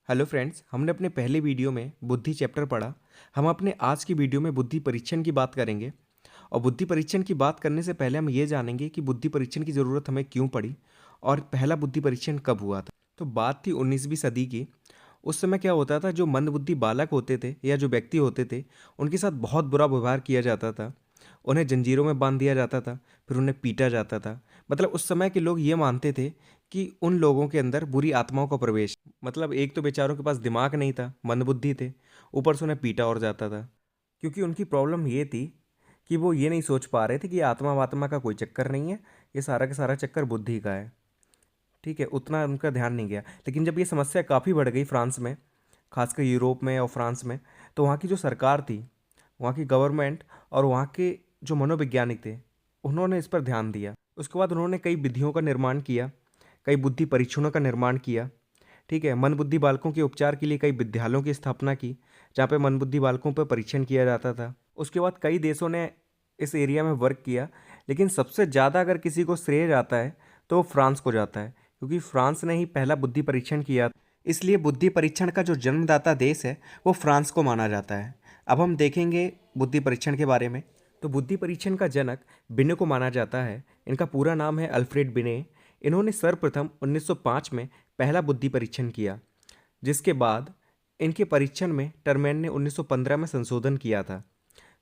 Hello friends, हमने अपने पहले वीडियो में बुद्धि चैप्टर पढ़ा। हम अपने आज की वीडियो में बुद्धि परीक्षण की बात करेंगे। और बुद्धि परीक्षण की बात करने से पहले हम ये जानेंगे कि बुद्धि परीक्षण की ज़रूरत हमें क्यों पड़ी और पहला बुद्धि परीक्षण कब हुआ था। तो बात थी 19वीं सदी की। उस समय क्या होता था, जो मंदबुद्धि बालक होते थे या जो व्यक्ति होते थे, उनके साथ बहुत बुरा व्यवहार किया जाता था। उन्हें जंजीरों में बांध दिया जाता था, फिर उन्हें पीटा जाता था। मतलब उस समय के लोग ये मानते थे कि उन लोगों के अंदर बुरी आत्माओं का प्रवेश। मतलब एक तो बेचारों के पास दिमाग नहीं था, मंदबुद्धि थे, ऊपर से उन्हें पीटा और जाता था। क्योंकि उनकी प्रॉब्लम ये थी कि वो ये नहीं सोच पा रहे थे कि आत्मा वात्मा का कोई चक्कर नहीं है, ये सारा का सारा चक्कर बुद्धि का है। ठीक है, उतना उनका ध्यान नहीं गया। लेकिन जब ये समस्या काफ़ी बढ़ गई फ्रांस में, खासकर यूरोप में और फ्रांस में, तो वहाँ की जो सरकार थी, वहाँ की गवर्नमेंट और वहाँ के जो मनोवैज्ञानिक थे, उन्होंने इस पर ध्यान दिया। उसके बाद उन्होंने कई विधियों का निर्माण किया, कई बुद्धि परीक्षणों का निर्माण किया। ठीक है, मंदबुद्धि बालकों के उपचार के लिए कई विद्यालयों की स्थापना की, जहाँ पे मंदबुद्धि बालकों पर परीक्षण किया जाता था। उसके बाद कई देशों ने इस एरिया में वर्क किया, लेकिन सबसे ज़्यादा अगर किसी को श्रेय जाता है तो वो फ्रांस को जाता है, क्योंकि फ्रांस ने ही पहला बुद्धि परीक्षण किया। इसलिए बुद्धि परीक्षण का जो जन्मदाता देश है वो फ्रांस को माना जाता है। अब हम देखेंगे बुद्धि परीक्षण के बारे में। तो बुद्धि परीक्षण का जनक बिने को माना जाता है। इनका पूरा नाम है अल्फ्रेड बिने। इन्होंने सर्वप्रथम 1905 में पहला बुद्धि परीक्षण किया, जिसके बाद इनके परीक्षण में टर्मेन ने 1915 में संशोधन किया था।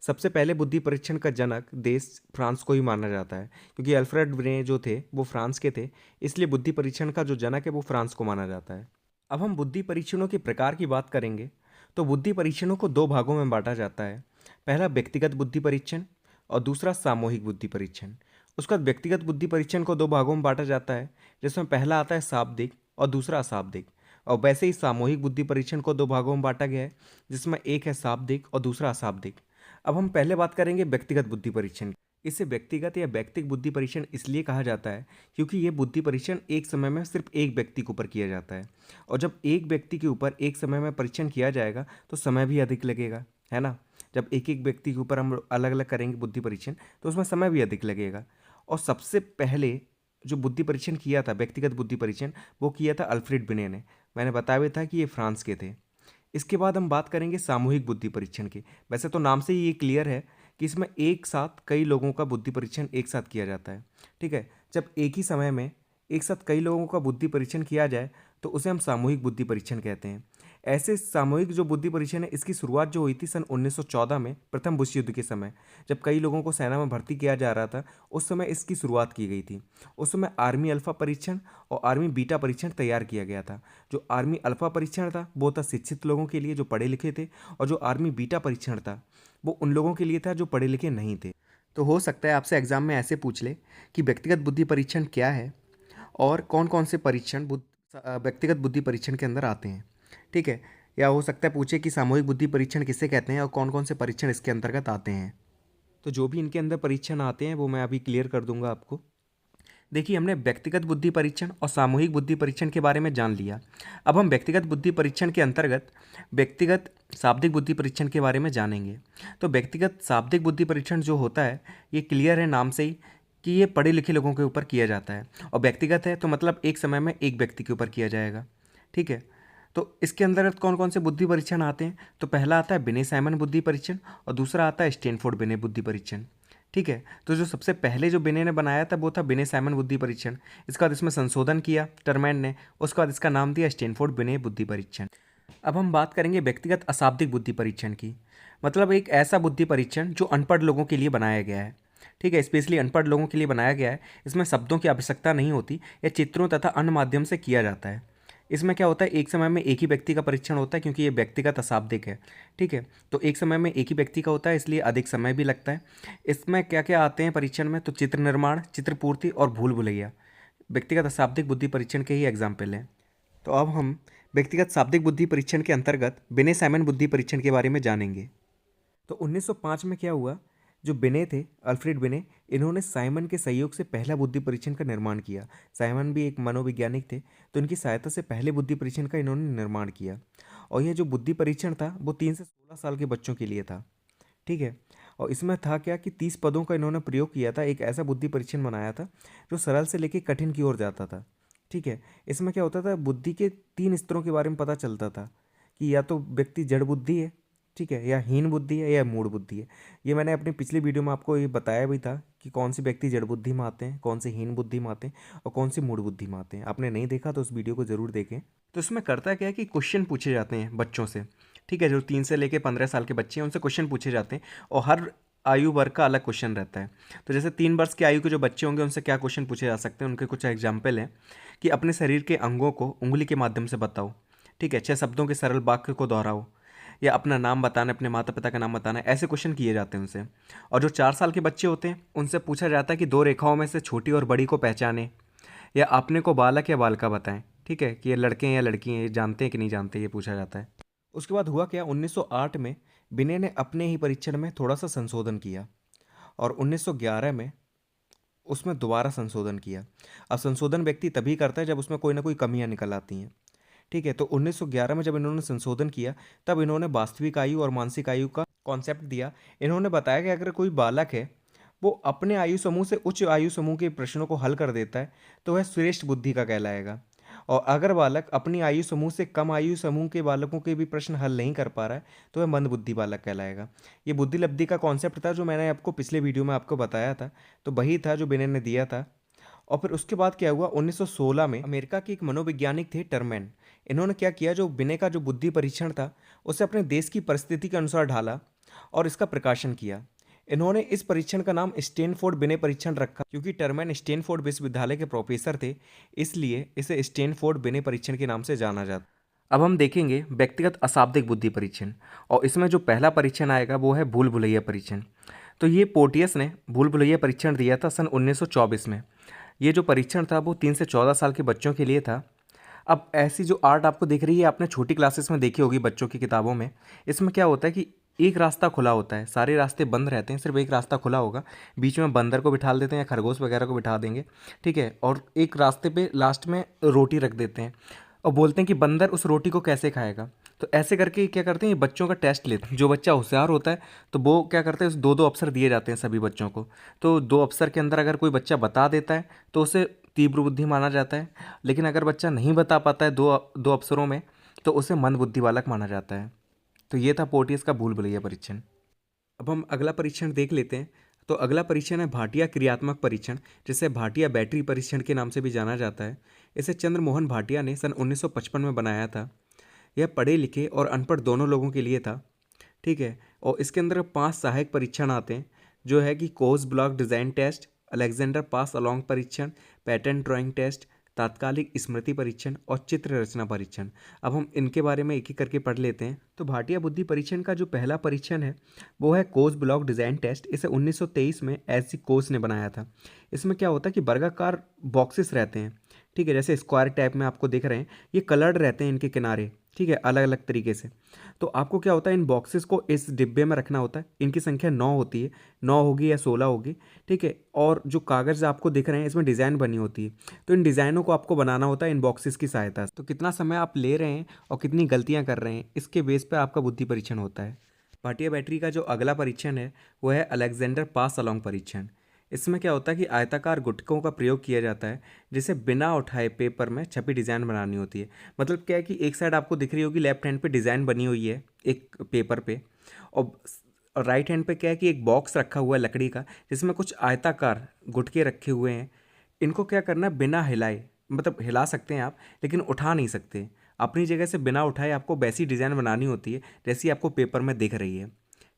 सबसे पहले बुद्धि परीक्षण का जनक देश फ्रांस को ही माना जाता है, क्योंकि अल्फ्रेड बिने जो थे वो फ्रांस के थे, इसलिए बुद्धि परीक्षण का जो जनक है वो फ्रांस को माना जाता है। अब हम बुद्धि परीक्षणों के प्रकार की बात करेंगे। तो बुद्धि परीक्षणों को दो भागों में बांटा जाता है। पहला व्यक्तिगत बुद्धि परीक्षण और दूसरा सामूहिक बुद्धि परीक्षण। उसका व्यक्तिगत बुद्धि परीक्षण को दो भागों में बांटा जाता है, जिसमें पहला आता है शाब्दिक और दूसरा अशाब्दिक। और वैसे ही सामूहिक बुद्धि परीक्षण को दो भागों में बांटा गया है, जिसमें एक है शाब्दिक और दूसरा अशाब्दिक। अब हम पहले बात करेंगे व्यक्तिगत बुद्धि परीक्षण की। इसे व्यक्तिगत या वैयक्तिक बुद्धि परीक्षण इसलिए कहा जाता है क्योंकि ये बुद्धि परीक्षण एक समय में सिर्फ एक व्यक्ति के ऊपर किया जाता है। और जब एक व्यक्ति के ऊपर एक समय में परीक्षण किया जाएगा तो समय भी अधिक लगेगा, है ना। जब एक एक व्यक्ति के ऊपर हम अलग अलग करेंगे बुद्धि परीक्षण, तो उसमें समय भी अधिक लगेगा। और सबसे पहले जो बुद्धि परीक्षण किया था, व्यक्तिगत बुद्धि परीक्षण, वो किया था अल्फ्रेड बिने ने। मैंने बताया भी था कि ये फ्रांस के थे। इसके बाद हम बात करेंगे सामूहिक बुद्धि परीक्षण की। वैसे तो नाम से ही ये क्लियर है कि इसमें एक साथ कई लोगों का बुद्धि परीक्षण एक साथ किया जाता है। ठीक है, जब एक ही समय में एक साथ कई लोगों का बुद्धि परीक्षण किया जाए तो उसे हम सामूहिक बुद्धि परीक्षण कहते हैं। ऐसे सामूहिक जो बुद्धि परीक्षण है, इसकी शुरुआत जो हुई थी सन 1914 में, प्रथम विश्व युद्ध के समय, जब कई लोगों को सेना में भर्ती किया जा रहा था, उस समय इसकी शुरुआत की गई थी। उस समय आर्मी अल्फा परीक्षण और आर्मी बीटा परीक्षण तैयार किया गया था। जो आर्मी अल्फा परीक्षण था वो था शिक्षित लोगों के लिए जो पढ़े लिखे थे, और जो आर्मी बीटा परीक्षण था वो उन लोगों के लिए था जो पढ़े लिखे नहीं थे। तो हो सकता है आपसे एग्जाम में ऐसे पूछ ले कि व्यक्तिगत बुद्धि परीक्षण क्या है और कौन कौन से परीक्षण व्यक्तिगत बुद्धि परीक्षण के अंदर आते हैं। ठीक है, या हो सकता है पूछे कि सामूहिक बुद्धि परीक्षण किसे कहते हैं और कौन कौन से परीक्षण इसके अंतर्गत आते हैं। तो जो भी इनके अंदर परीक्षण आते हैं वो मैं अभी क्लियर कर दूंगा आपको। देखिए, हमने व्यक्तिगत बुद्धि परीक्षण और सामूहिक बुद्धि परीक्षण के बारे में जान लिया। अब हम व्यक्तिगत बुद्धि परीक्षण के अंतर्गत व्यक्तिगत शाब्दिक बुद्धि परीक्षण के बारे में जानेंगे। तो व्यक्तिगत शाब्दिक बुद्धि परीक्षण जो होता है, ये क्लियर है नाम से ही कि ये पढ़े लिखे लोगों के ऊपर किया जाता है। और व्यक्तिगत है तो मतलब एक समय में एक व्यक्ति के ऊपर किया जाएगा। ठीक है, तो इसके अंतर्गत कौन कौन से बुद्धि परीक्षण आते हैं? तो पहला आता है बिने साइमन बुद्धि परीक्षण और दूसरा आता है स्टैनफोर्ड बिने बुद्धि परीक्षण। ठीक है, तो जो सबसे पहले जो बिने ने बनाया था वो था बिने साइमन बुद्धि परीक्षण। इसके बाद इसमें संशोधन किया टर्मैन ने, उसके बाद इसका नाम दिया स्टैनफोर्ड बिने बुद्धि परीक्षण। अब हम बात करेंगे व्यक्तिगत अशाब्दिक बुद्धि परीक्षण की। मतलब एक ऐसा बुद्धि परीक्षण जो अनपढ़ लोगों के लिए बनाया गया है। ठीक है, स्पेशली अनपढ़ लोगों के लिए बनाया गया है। इसमें शब्दों की आवश्यकता नहीं होती, यह चित्रों तथा अन्य माध्यम से किया जाता है। इसमें क्या होता है, एक समय में एक ही व्यक्ति का परीक्षण होता है, क्योंकि ये व्यक्तिगत अशाब्दिक है। ठीक है, तो एक समय में एक ही व्यक्ति का होता है, इसलिए अधिक समय भी लगता है। इसमें क्या क्या आते हैं परीक्षण में? तो चित्र निर्माण, चित्र पूर्ति और भूल भुलैया व्यक्तिगत अशाब्दिक बुद्धि परीक्षण के ही एग्जाम्पल हैं। तो अब हम व्यक्तिगत शाब्दिक बुद्धि परीक्षण के अंतर्गत बिने साइमन बुद्धि परीक्षण के बारे में जानेंगे। तो 1905 में क्या हुआ, जो बिने थे, अल्फ्रेड बिने, इन्होंने साइमन के सहयोग से पहला बुद्धि परीक्षण का निर्माण किया। साइमन भी एक मनोवैज्ञानिक थे, तो इनकी सहायता से पहले बुद्धि परीक्षण का इन्होंने निर्माण किया। और यह जो बुद्धि परीक्षण था वो 3 से 16 साल के बच्चों के लिए था। ठीक है, और इसमें था क्या कि 30 पदों का इन्होंने प्रयोग किया था। एक ऐसा बुद्धि परीक्षण बनाया था जो सरल से लेकर कठिन की ओर जाता था। ठीक है। इसमें क्या होता था, बुद्धि के 3 स्तरों के बारे में पता चलता था कि या तो व्यक्ति जड़ बुद्धि है, ठीक है, या हीन बुद्धि है, या मूढ़ बुद्धि है। ये मैंने अपनी पिछली वीडियो में आपको ये बताया भी था कि कौन से व्यक्ति जड़ बुद्धि में आते हैं, कौन से हीन बुद्धि में आते हैं और कौन से मूढ़ बुद्धि में आते हैं। आपने नहीं देखा तो उस वीडियो को ज़रूर देखें। तो इसमें करता क्या है कि क्वेश्चन पूछे जाते हैं बच्चों से, ठीक है, जो 3 से लेकर 15 साल के बच्चे हैं उनसे क्वेश्चन पूछे जाते हैं और हर आयु वर्ग का अलग क्वेश्चन रहता है। तो जैसे 3 वर्ष की आयु के जो बच्चे होंगे उनसे क्या क्वेश्चन पूछे जा सकते हैं, उनके कुछ एग्जाम्पल हैं कि अपने शरीर के अंगों को उंगली के माध्यम से बताओ, ठीक है, 6 शब्दों के सरल वाक्य को दोहराओ, या अपना नाम बताना, अपने माता पिता का नाम बताना, ऐसे क्वेश्चन किए जाते हैं उनसे। और जो 4 साल के बच्चे होते हैं उनसे पूछा जाता है कि 2 रेखाओं में से छोटी और बड़ी को पहचाने, या अपने को बालक या बालिका बताएं, ठीक है, कि ये लड़के हैं या लड़की हैं, ये जानते हैं कि नहीं जानते, ये पूछा जाता है। उसके बाद हुआ क्या, 1908 में बिने ने अपने ही परीक्षण में थोड़ा सा संशोधन किया और 1911 में उसमें दोबारा संशोधन किया। अब संशोधन व्यक्ति तभी करता है जब उसमें कोई ना कोई कमियां निकल आती हैं, ठीक है। तो 1911 में जब इन्होंने संशोधन किया तब इन्होंने वास्तविक आयु और मानसिक आयु का कॉन्सेप्ट दिया। इन्होंने बताया कि अगर कोई बालक है वो अपने आयु समूह से उच्च आयु समूह के प्रश्नों को हल कर देता है तो वह श्रेष्ठ बुद्धि का कहलाएगा, और अगर बालक अपनी आयु समूह से कम आयु समूह के बालकों के भी प्रश्न हल नहीं कर पा रहा है तो वह मंद बुद्धि बालक कहलाएगा। ये बुद्धि लब्धि का कॉन्सेप्ट था जो मैंने आपको पिछले वीडियो में आपको बताया था, तो वही था जो बिने ने दिया था। और फिर उसके बाद क्या हुआ, 1916 में अमेरिका के एक मनोवैज्ञानिक थे टर्मैन। इन्होंने क्या किया, जो बिने का जो बुद्धि परीक्षण था उसे अपने देश की परिस्थिति के अनुसार ढाला और इसका प्रकाशन किया। इन्होंने इस परीक्षण का नाम स्टैनफोर्ड बिने परीक्षण रखा, क्योंकि टर्मैन स्टैनफोर्ड विश्वविद्यालय के प्रोफेसर थे, इसलिए इसे स्टैनफोर्ड बिने परीक्षण के नाम से जाना जाता। अब हम देखेंगे व्यक्तिगत अशाब्दिक बुद्धि परीक्षण, और इसमें जो पहला परीक्षण आएगा वो है भूल भुलैया परीक्षण। तो ये पोर्टियस ने भूल भुलैया परीक्षण दिया था सन 1924 में। ये जो परीक्षण था वो 3 से 14 साल के बच्चों के लिए था। अब ऐसी जो आर्ट आपको दिख रही है आपने छोटी क्लासेस में देखी होगी बच्चों की किताबों में। इसमें क्या होता है कि एक रास्ता खुला होता है, सारे रास्ते बंद रहते हैं, सिर्फ एक रास्ता खुला होगा, बीच में बंदर को बिठा देते हैं या खरगोश वगैरह को बिठा देंगे, ठीक है, और एक रास्ते पे लास्ट में रोटी रख देते हैं और बोलते हैं कि बंदर उस रोटी को कैसे खाएगा। तो ऐसे करके क्या करते हैं, ये बच्चों का टेस्ट लेते हैं। जो बच्चा होशियार होता है तो वो क्या करते हैं, उस 2-2 अवसर दिए जाते हैं सभी बच्चों को। तो 2 अवसर के अंदर अगर कोई बच्चा बता देता है तो उसे तीव्र बुद्धि माना जाता है, लेकिन अगर बच्चा नहीं बता पाता है 2 अवसरों में तो उसे मंद बुद्धि बालक माना जाता है। तो ये था पोर्टियस का भूल भुलैया परीक्षण। अब हम अगला परीक्षण देख लेते हैं। तो अगला परीक्षण है भाटिया क्रियात्मक परीक्षण, जिसे भाटिया बैटरी परीक्षण के नाम से भी जाना जाता है। इसे चंद्रमोहन भाटिया ने सन 1955 में बनाया था। यह पढ़े लिखे और अनपढ़ दोनों लोगों के लिए था, ठीक है। और इसके अंदर 5 सहायक परीक्षण आते हैं, जो है कि course block design test, Alexander pass along परीक्षण, पैटर्न ड्राइंग टेस्ट, तात्कालिक स्मृति परीक्षण और चित्र रचना परीक्षण। अब हम इनके बारे में एक एक करके पढ़ लेते हैं। तो भाटिया बुद्धि परीक्षण का जो पहला परीक्षण है वो है कोर्स ब्लॉक डिज़ाइन टेस्ट। इसे 1923 में एस कोर्स ने बनाया था। इसमें क्या होता है कि वर्गाकार बॉक्सेस रहते हैं, ठीक है, जैसे स्क्वायर टाइप में आपको दिख रहे हैं, ये कलर्ड रहते हैं इनके किनारे, ठीक है, अलग अलग तरीके से। तो आपको क्या होता है, इन बॉक्सेस को इस डिब्बे में रखना होता है। इनकी संख्या 9 होती है, 9 होगी या 16 होगी, ठीक है। और जो कागज़ आपको दिख रहे हैं इसमें डिज़ाइन बनी होती है, तो इन डिज़ाइनों को आपको बनाना होता है इन बॉक्सेस की सहायता से। तो कितना समय आप ले रहे हैं और कितनी गलतियाँ कर रहे हैं, इसके बेस पर आपका बुद्धि परीक्षण होता है। भाटिया बैटरी का जो अगला परीक्षण है वो है अलेक्जेंडर पास अलोंग परीक्षण। इसमें क्या होता है कि आयताकार गुटकों का प्रयोग किया जाता है, जिसे बिना उठाए पेपर में छपी डिज़ाइन बनानी होती है। मतलब क्या है कि एक साइड आपको दिख रही होगी लेफ्ट हैंड पे डिज़ाइन बनी हुई है एक पेपर पे, और राइट हैंड पे क्या है कि एक बॉक्स रखा हुआ है लकड़ी का, जिसमें कुछ आयताकार गुटके रखे हुए हैं। इनको क्या करना है, बिना हिलाए, मतलब हिला सकते हैं आप लेकिन उठा नहीं सकते, अपनी जगह से बिना उठाए आपको वैसी डिज़ाइन बनानी होती है जैसी आपको पेपर में दिख रही है,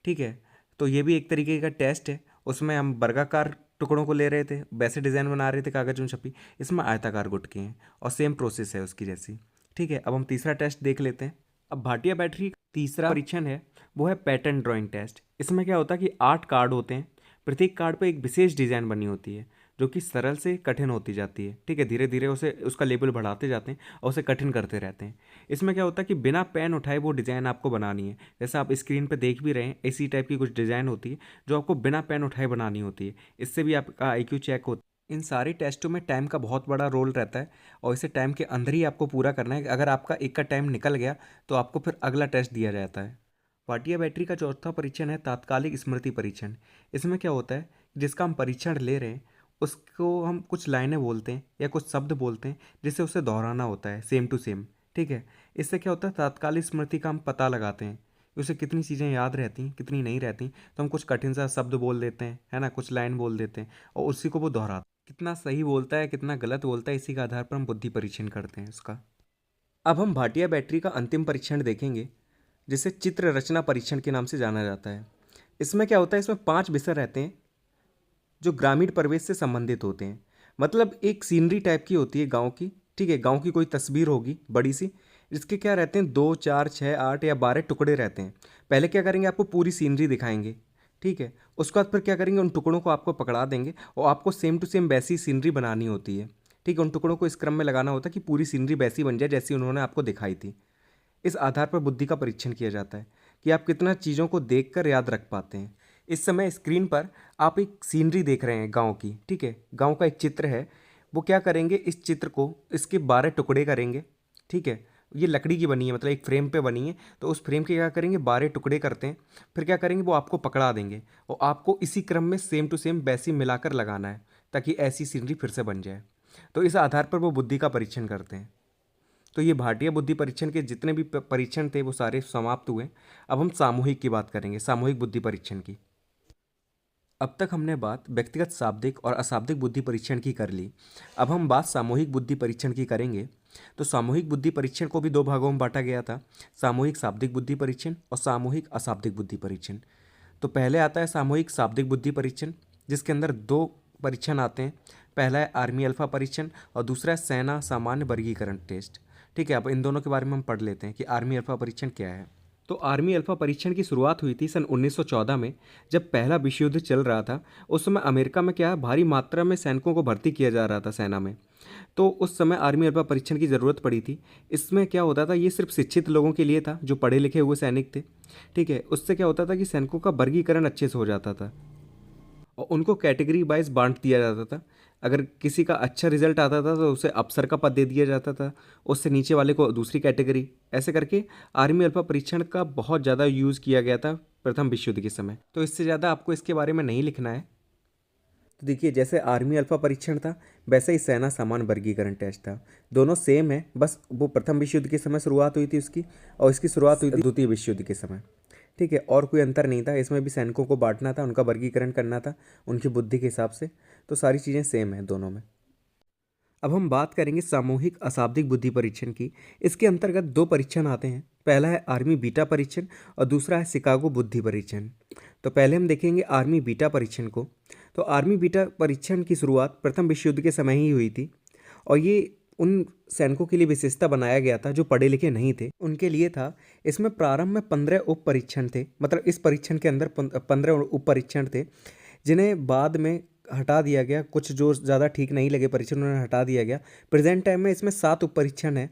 ठीक है। तो ये भी एक तरीके का टेस्ट है। उसमें हम वर्गाकार टुकड़ों को ले रहे थे, वैसे डिज़ाइन बना रहे थे कागज में छपी, इसमें आयताकार गुटके हैं और सेम प्रोसेस है उसकी जैसी, ठीक है। अब हम तीसरा टेस्ट देख लेते हैं। अब भाटिया बैटरी तीसरा परीक्षण है वो है पैटर्न ड्राइंग टेस्ट। इसमें क्या होता है कि 8 कार्ड होते हैं, प्रत्येक कार्ड पे एक विशेष डिज़ाइन बनी होती है जो कि सरल से कठिन होती जाती है, ठीक है। धीरे धीरे उसे उसका लेवल बढ़ाते जाते हैं और उसे कठिन करते रहते हैं। इसमें क्या होता है कि बिना पेन उठाए वो डिज़ाइन आपको बनानी है। जैसा आप स्क्रीन पे देख भी रहे हैं, इसी टाइप की कुछ डिज़ाइन होती है जो आपको बिना पेन उठाए बनानी होती है। इससे भी आपका IQ चेक होता है। इन सारे टेस्टों में टाइम का बहुत बड़ा रोल रहता है और इसे टाइम के अंदर ही आपको पूरा करना है। अगर आपका एक का टाइम निकल गया तो आपको फिर अगला टेस्ट दिया जाता है। भाटिया बैटरी का चौथा परीक्षण है तात्कालिक स्मृति परीक्षण। इसमें क्या होता है, जिसका हम परीक्षण ले रहे हैं उसको हम कुछ लाइनें बोलते हैं या कुछ शब्द बोलते हैं जिससे उसे दोहराना होता है सेम टू सेम। ठीक है, इससे क्या होता है, तात्कालिक स्मृति का हम पता लगाते हैं कि उसे कितनी चीज़ें याद रहती हैं कितनी नहीं रहती। तो हम कुछ कठिन सा शब्द बोल देते हैं, है ना, कुछ लाइन बोल देते हैं और उसी को वो दोहराता है। कितना सही बोलता है कितना गलत बोलता है, इसी के आधार पर हम बुद्धि परीक्षण करते हैं उसका। अब हम भाटिया बैटरी का अंतिम परीक्षण देखेंगे, जिसे चित्र रचना परीक्षण के नाम से जाना जाता है। इसमें क्या होता है, इसमें 5 विषय रहते हैं जो ग्रामीण परिवेश से संबंधित होते हैं। मतलब एक सीनरी टाइप की होती है गांव की। ठीक है, गांव की कोई तस्वीर होगी बड़ी सी, जिसके क्या रहते हैं 2, 4, 6, 8 या 12 टुकड़े रहते हैं। पहले क्या करेंगे, आपको पूरी सीनरी दिखाएंगे। ठीक है, उसके बाद फिर क्या करेंगे, उन टुकड़ों को आपको पकड़ा देंगे और आपको सेम टू सेम वैसी सीनरी बनानी होती है। ठीक है, उन टुकड़ों को इस क्रम में लगाना होता है कि पूरी सीनरी वैसी बन जाए जैसी उन्होंने आपको दिखाई थी। इस आधार पर बुद्धि का परीक्षण किया जाता है कि आप कितना चीज़ों को देखकर याद रख पाते हैं। इस समय स्क्रीन पर आप एक सीनरी देख रहे हैं गांव की। ठीक है, गांव का एक चित्र है। वो क्या करेंगे, इस चित्र को इसके 12 टुकड़े करेंगे। ठीक है, ये लकड़ी की बनी है, मतलब एक फ्रेम पे बनी है, तो उस फ्रेम के क्या करेंगे 12 टुकड़े करते हैं। फिर क्या करेंगे, वो आपको पकड़ा देंगे और आपको इसी क्रम में सेम टू सेम वैसी मिलाकर लगाना है ताकि ऐसी सीनरी फिर से बन जाए। तो इस आधार पर वो बुद्धि का परीक्षण करते हैं। तो ये भाटिया बुद्धि परीक्षण के जितने भी परीक्षण थे वो सारे समाप्त हुए। अब हम सामूहिक की बात करेंगे, सामूहिक बुद्धि परीक्षण की। अब तक हमने बात व्यक्तिगत शाब्दिक और अशाब्दिक बुद्धि परीक्षण की कर ली। अब हम बात सामूहिक बुद्धि परीक्षण की करेंगे। तो सामूहिक बुद्धि परीक्षण को भी 2 भागों में बांटा गया था, सामूहिक शाब्दिक बुद्धि परीक्षण और सामूहिक अशाब्दिक बुद्धि परीक्षण। तो पहले आता है सामूहिक शाब्दिक बुद्धि परीक्षण, जिसके अंदर 2 परीक्षण आते हैं। पहला है आर्मी अल्फा परीक्षण और दूसरा है सेना सामान्य वर्गीकरण टेस्ट। ठीक है, अब इन दोनों के बारे में हम पढ़ लेते हैं कि आर्मी अल्फा परीक्षण क्या है। तो आर्मी अल्फा परीक्षण की शुरुआत हुई थी सन 1914 में, जब पहला विश्व युद्ध चल रहा था। उस समय अमेरिका में क्या है, भारी मात्रा में सैनिकों को भर्ती किया जा रहा था सेना में। तो उस समय आर्मी अल्फा परीक्षण की ज़रूरत पड़ी थी। इसमें क्या होता था, ये सिर्फ शिक्षित लोगों के लिए था जो पढ़े लिखे हुए सैनिक थे। ठीक है, उससे क्या होता था कि सैनिकों का वर्गीकरण अच्छे से हो जाता था और उनको कैटेगरी वाइज बांट दिया जाता था। अगर किसी का अच्छा रिजल्ट आता था तो उसे अफसर का पद दे दिया जाता था, उससे नीचे वाले को दूसरी कैटेगरी। ऐसे करके आर्मी अल्फा परीक्षण का बहुत ज़्यादा यूज़ किया गया था प्रथम विश्व युद्ध के समय। तो इससे ज़्यादा आपको इसके बारे में नहीं लिखना है। तो देखिए, जैसे आर्मी अल्फा परीक्षण था वैसे ही सेना सामान्य वर्गीकरण टेस्ट था। दोनों सेम है, बस वो प्रथम विश्व युद्ध के समय शुरुआत हुई थी उसकी और इसकी शुरुआत हुई थी द्वितीय विश्व युद्ध के समय। ठीक है, और कोई अंतर नहीं था इसमें भी, सैनिकों को बांटना था, उनका वर्गीकरण करना था उनकी बुद्धि के हिसाब से। तो सारी चीज़ें सेम है दोनों में। अब हम बात करेंगे सामूहिक अशाब्दिक बुद्धि परीक्षण की। इसके अंतर्गत 2 परीक्षण आते हैं। पहला है आर्मी बीटा परीक्षण और दूसरा है शिकागो बुद्धि परीक्षण। तो पहले हम देखेंगे आर्मी बीटा परीक्षण को। तो आर्मी बीटा परीक्षण की शुरुआत प्रथम विश्व युद्ध के समय ही हुई थी और ये उन सैनिकों के लिए विशेषता बनाया गया था जो पढ़े लिखे नहीं थे, उनके लिए था। इसमें प्रारंभ में 15 उप परीक्षण थे, मतलब इस परीक्षण के अंदर 15 उप परीक्षण थे जिन्हें बाद में हटा दिया गया। कुछ जो ज़्यादा ठीक नहीं लगे परीक्षण उन्हें हटा दिया गया। प्रेजेंट टाइम में इसमें 7 उप परीक्षण है,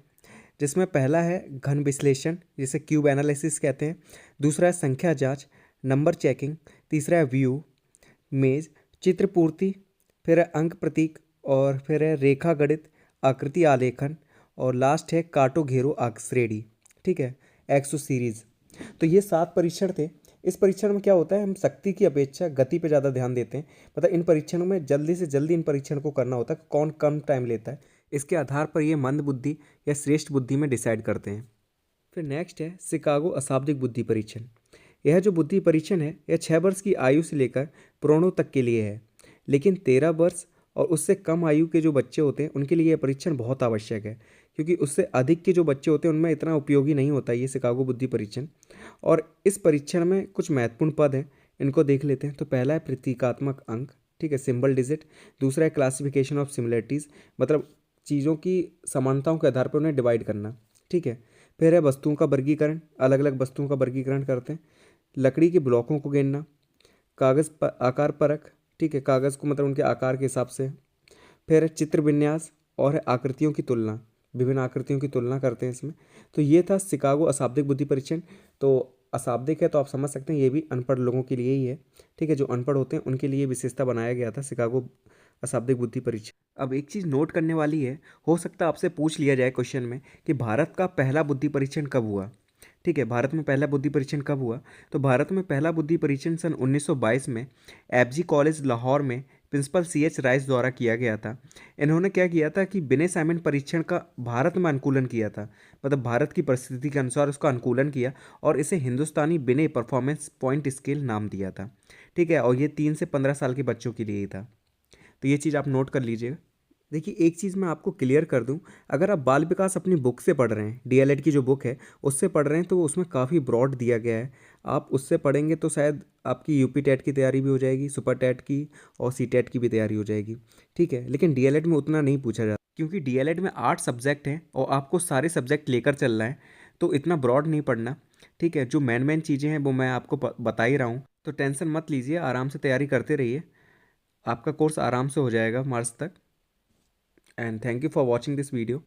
जिसमें पहला है घन विश्लेषण जिसे क्यूब एनालिसिस कहते हैं, दूसरा है संख्या जांच, नंबर चेकिंग, तीसरा है व्यू मेज, चित्र पूर्ति, फिर है अंक प्रतीक और फिर है रेखा गणित, आकृति आलेखन और लास्ट है काटो घेरो आश्रेणी। ठीक है, एक्सो सीरीज। तो ये 7 परीक्षण थे। इस परीक्षण में क्या होता है, हम शक्ति की अपेक्षा गति पे ज़्यादा ध्यान देते हैं। मतलब इन परीक्षणों में जल्दी से जल्दी इन परीक्षण को करना होता है, कौन कम टाइम लेता है, इसके आधार पर ये मंद बुद्धि या श्रेष्ठ बुद्धि में डिसाइड करते हैं। फिर नेक्स्ट है शिकागो अशाब्दिक बुद्धि परीक्षण। यह जो बुद्धि परीक्षण है यह 6 वर्ष की आयु से लेकर प्रौढ़ों तक के लिए है, लेकिन 13 वर्ष और उससे कम आयु के जो बच्चे होते हैं उनके लिए यह परीक्षण बहुत आवश्यक है, क्योंकि उससे अधिक के जो बच्चे होते हैं उनमें इतना उपयोगी नहीं होता ये शिकागो बुद्धि परीक्षण। और इस परीक्षण में कुछ महत्वपूर्ण पद हैं, इनको देख लेते हैं। तो पहला है प्रतीकात्मक अंक, ठीक है, सिंबल डिजिट। दूसरा है क्लासिफिकेशन ऑफ सिमिलरिटीज़, मतलब चीज़ों की समानताओं के आधार पर उन्हें डिवाइड करना। ठीक है, फिर है वस्तुओं का वर्गीकरण, अलग अलग वस्तुओं का वर्गीकरण करते हैं। लकड़ी के ब्लॉकों को गिनना, कागज़ पर आकार परख, ठीक है, कागज़ को मतलब उनके आकार के हिसाब से। फिर है चित्र विन्यास और है आकृतियों की तुलना, विभिन्न आकृतियों की तुलना करते हैं इसमें। तो ये था शिकागो अशाब्दिक बुद्धि परीक्षण। तो अशाब्दिक है तो आप समझ सकते हैं ये भी अनपढ़ लोगों के लिए ही है। ठीक है, जो अनपढ़ होते हैं उनके लिए विशेषता बनाया गया था शिकागो अशाब्दिक बुद्धि परीक्षण। अब एक चीज़ नोट करने वाली है, हो सकता है आपसे पूछ लिया जाए क्वेश्चन में कि भारत का पहला बुद्धि परीक्षण कब हुआ। ठीक है, भारत में पहला बुद्धि परीक्षण कब हुआ। तो भारत में पहला बुद्धि परीक्षण सन 1922 में एफजी कॉलेज लाहौर में प्रिंसिपल CH राइस द्वारा किया गया था। इन्होंने क्या किया था कि बिने साइमन परीक्षण का भारत में अनुकूलन किया था, मतलब भारत की परिस्थिति के अनुसार उसका अनुकूलन किया और इसे हिंदुस्तानी बिने परफॉर्मेंस पॉइंट स्केल नाम दिया था। ठीक है, और ये 3 से 15 साल के बच्चों के लिए ही था। तो ये चीज़ आप नोट कर लीजिएगा। देखिए, एक चीज़ मैं आपको क्लियर कर दूं, अगर आप बाल विकास अपनी बुक से पढ़ रहे हैं, DLED की जो बुक है उससे पढ़ रहे हैं, तो उसमें काफ़ी ब्रॉड दिया गया है। आप उससे पढ़ेंगे तो शायद आपकी यूपी टेट की तैयारी भी हो जाएगी, सुपर टेट की और सी टेट की भी तैयारी हो जाएगी। ठीक है, लेकिन DLED में उतना नहीं पूछा जाता, क्योंकि DLED में 8 सब्जेक्ट हैं और आपको सारे सब्जेक्ट लेकर चलना है, तो इतना ब्रॉड नहीं पढ़ना। ठीक है, जो मेन मेन चीज़ें हैं वो मैं आपको बता ही रहा हूँ, तो टेंशन मत लीजिए, आराम से तैयारी करते रहिए, आपका कोर्स आराम से हो जाएगा मार्च तक। And thank you for watching this video.